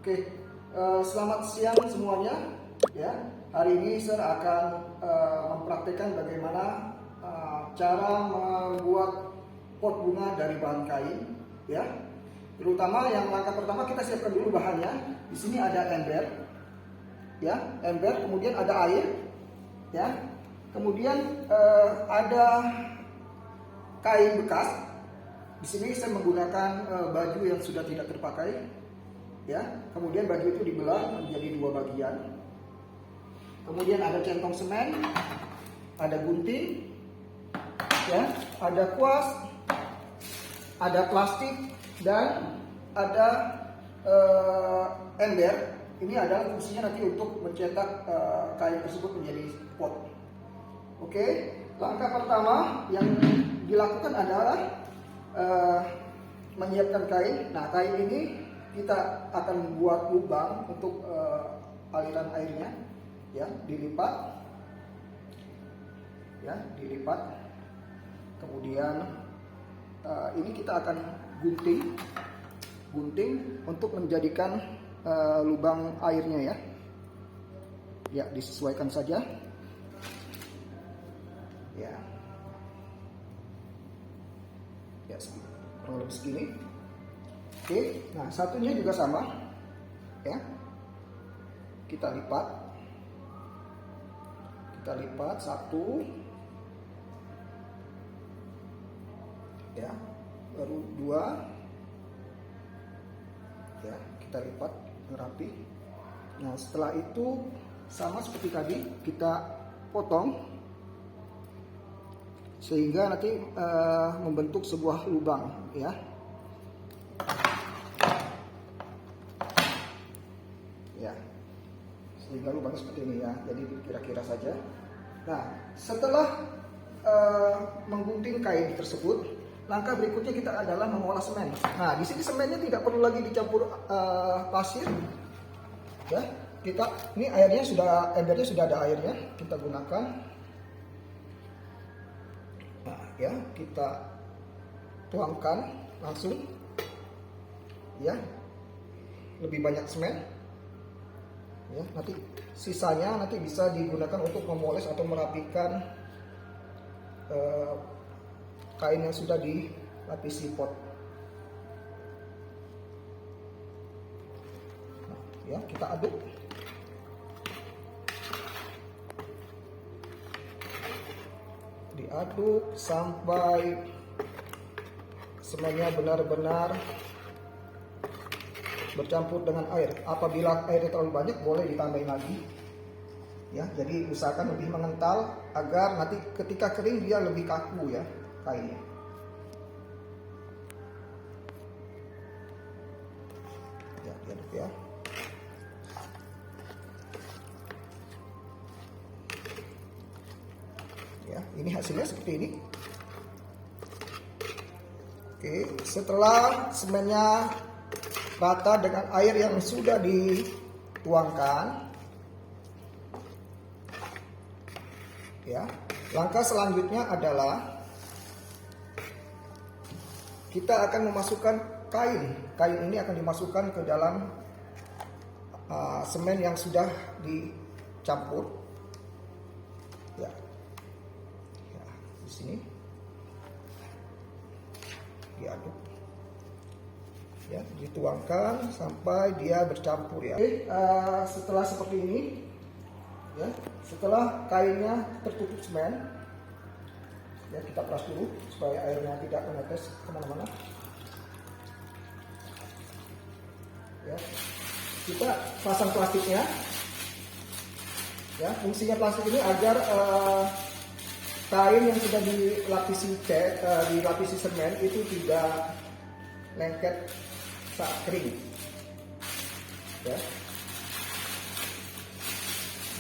Oke, selamat siang semuanya. Ya, hari ini saya akan mempraktikkan bagaimana cara membuat pot bunga dari bahan kain. Ya, terutama yang langkah pertama kita siapkan dulu bahannya. Di sini ada ember, ya, ember. Kemudian ada air, ya. Kemudian ada kain bekas. Di sini saya menggunakan baju yang sudah tidak terpakai. Ya, kemudian baju itu dibelah menjadi dua bagian. Kemudian ada centong semen, ada gunting, ya, ada kuas, ada plastik, dan ada ember. Ini adalah fungsinya nanti untuk mencetak kain tersebut menjadi pot. Oke, langkah pertama yang dilakukan adalah menyiapkan kain. Nah, kain ini kita akan membuat lubang untuk aliran airnya, ya, dilipat, ya, dilipat. Kemudian ini kita akan gunting untuk menjadikan lubang airnya, ya. Ya, disesuaikan saja. Ya, ya, kurang lebih segini. Oke, nah satunya juga sama, ya. Kita lipat satu, ya, baru dua, ya, kita lipat rapi. Nah, setelah itu sama seperti tadi kita potong sehingga nanti membentuk sebuah lubang, ya. Ya, sehingga lubangnya seperti ini, ya. Jadi kira-kira saja. Nah, setelah menggunting kain tersebut, langkah berikutnya kita adalah mengolah semen. Nah, di sini semennya tidak perlu lagi dicampur pasir, ya. Ini airnya embernya sudah ada airnya, kita gunakan. Nah, ya, kita tuangkan langsung, ya, lebih banyak semen. Ya, nanti sisanya nanti bisa digunakan untuk memoles atau merapikan kain yang sudah dilapisi pot. Nah, ya, kita aduk. Diaduk sampai semuanya benar-benar bercampur dengan air. Apabila airnya terlalu banyak, boleh ditambahin lagi, ya. Jadi usahakan lebih mengental agar nanti ketika kering dia lebih kaku, ya, kainnya. Ya, diaduk, ya. Ya, ini hasilnya seperti ini. Oke, setelah semennya rata dengan air yang sudah dituangkan, ya, langkah selanjutnya adalah kita akan memasukkan kain. Kain ini akan dimasukkan ke dalam semen yang sudah dicampur, ya. Ya, di sini diaduk, ya, dituangkan sampai dia bercampur, ya. Oke, setelah seperti ini, ya, setelah kainnya tertutup semen, ya, kita peras dulu supaya airnya tidak menetes kemana-mana, ya. Kita pasang plastiknya, ya. Fungsinya plastik ini agar kain yang sudah dilapisi semen itu tidak lengket saat kering, ya.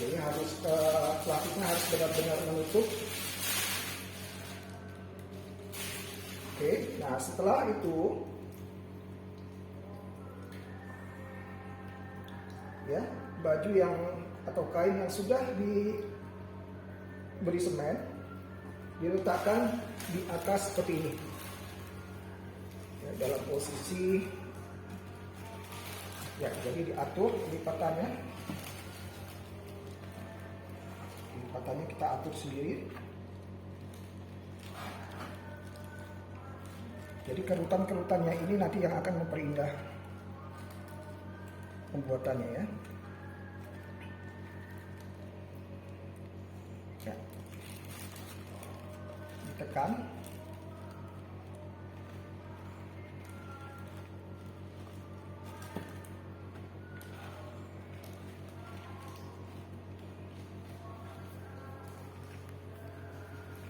Jadi plastiknya harus benar-benar menutup. Oke, nah setelah itu, ya, baju yang atau kain yang sudah diberi semen diletakkan di atas seperti ini, ya, dalam posisi Ya, jadi diatur lipatannya. Lipatannya kita atur sendiri. Jadi kerutan-kerutannya ini nanti yang akan memperindah pembuatannya ya. Ya. Ditekan.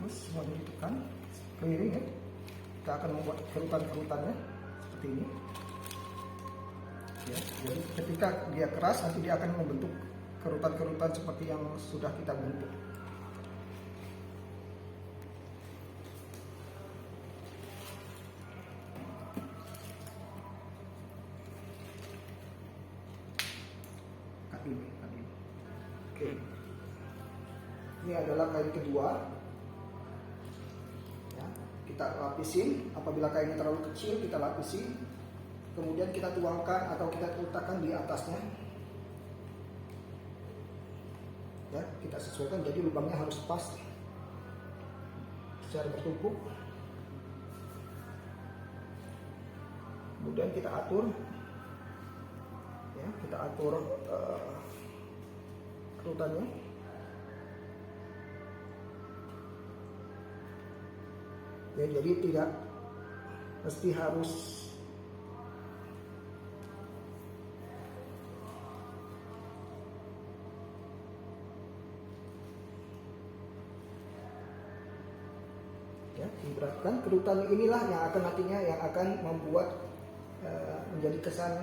Terus semuanya ditekan, keliling ya. Kita akan membuat kerutan-kerutannya seperti ini. Ya, jadi ketika dia keras nanti dia akan membentuk kerutan-kerutan seperti yang sudah kita bentuk. Oke. Ini adalah kain kedua. Kita lapisin, apabila kainnya terlalu kecil kita lapisin, kemudian kita tuangkan atau kita letakkan di atasnya ya, kita sesuaikan, jadi lubangnya harus pas secara bertumpuk. Kemudian kita atur ya, kita atur kerutannya. Ya, jadi tidak mesti harus ya, diberatkan. Kerutan inilah yang akan nantinya yang akan membuat menjadi kesan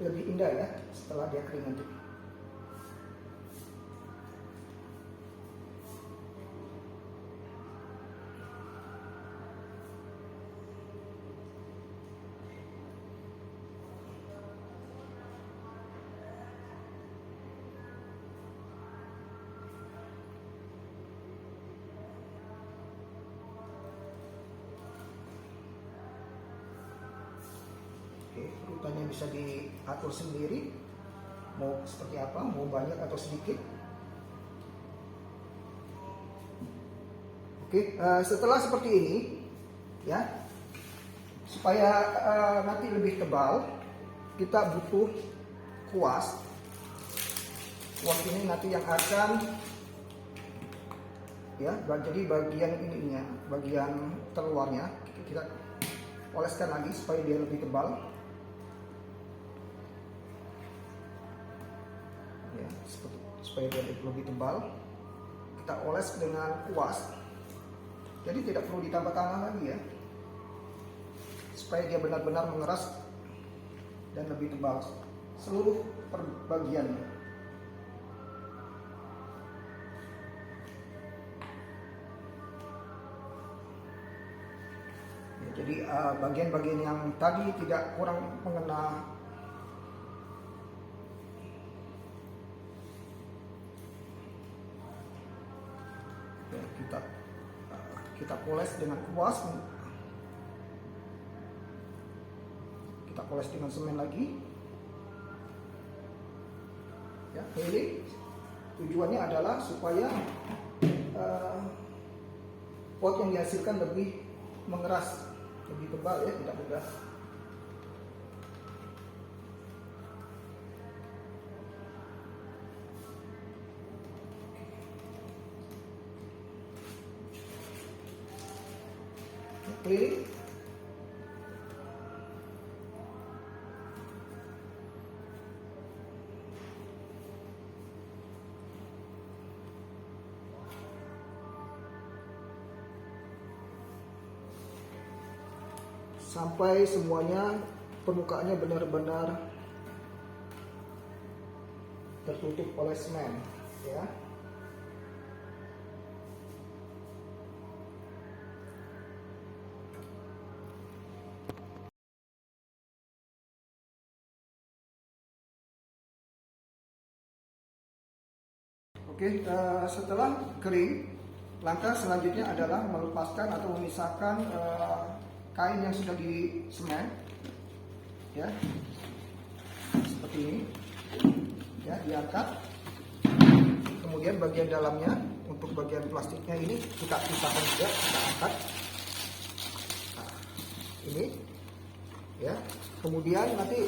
lebih indah ya setelah dia kering nanti. Kerutannya bisa diatur sendiri, mau seperti apa, mau banyak atau sedikit. Oke, setelah seperti ini, ya, supaya nanti lebih tebal, kita butuh kuas. Kuas ini nanti yang akan, ya, jadi bagian ininya, bagian terluarnya, kita oleskan lagi supaya dia lebih tebal. Ya, supaya dia lebih tebal, kita oles dengan kuas. Jadi tidak perlu ditambah tangan lagi ya, supaya dia benar-benar mengeras dan lebih tebal seluruh bagiannya. Ya, jadi bagian-bagian yang tadi tidak kurang mengena kita poles dengan kuas, kita poles dengan semen lagi ya. Ini tujuannya adalah supaya pot yang dihasilkan lebih mengeras, lebih tebal ya, tidak mudah. Keliling. Sampai semuanya permukaannya benar-benar tertutup oleh semen ya. Oke, setelah kering, langkah selanjutnya adalah melepaskan atau memisahkan kain yang sudah di semen, ya. seperti ini, ya, diangkat. Kemudian bagian dalamnya untuk bagian plastiknya ini kita pisahkan juga, kita angkat. Nah, ini, ya. Kemudian nanti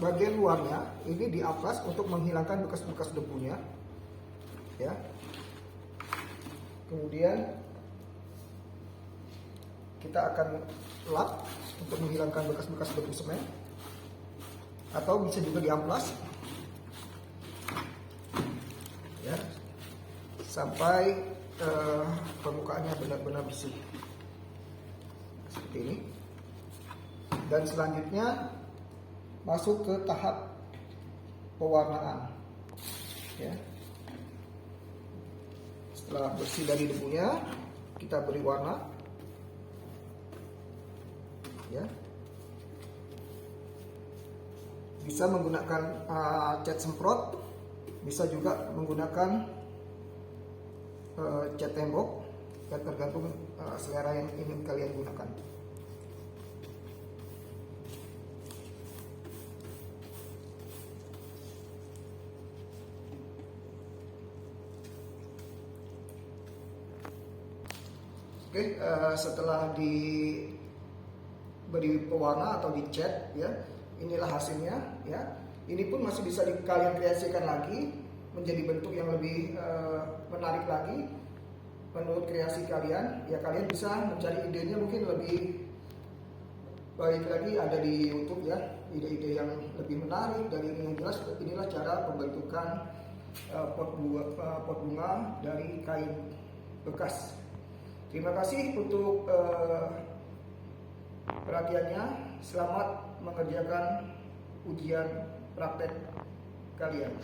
bagian luarnya ini diamplas untuk menghilangkan bekas-bekas debunya, ya. Kemudian kita akan lap untuk menghilangkan bekas-bekas debu semen, atau bisa juga diamplas, ya, sampai permukaannya benar-benar bersih seperti ini. Dan selanjutnya masuk ke tahap pewarnaan, ya. Setelah bersih dari debunya, kita beri warna, ya. Bisa menggunakan cat semprot, bisa juga menggunakan cat tembok, ya, tergantung selera yang ingin kalian gunakan. Oke, setelah diberi pewarna atau dicat, ya, inilah hasilnya, ya. Ini pun masih bisa kalian kreasikan lagi menjadi bentuk yang lebih menarik lagi menurut kreasi kalian. Ya, kalian bisa mencari idenya mungkin lebih baik lagi, ada di YouTube, ya, ide-ide yang lebih menarik dari ini. Yang jelas inilah cara pembentukan pot bunga dari kain bekas. Terima kasih untuk perhatiannya. Selamat mengerjakan ujian praktek kalian.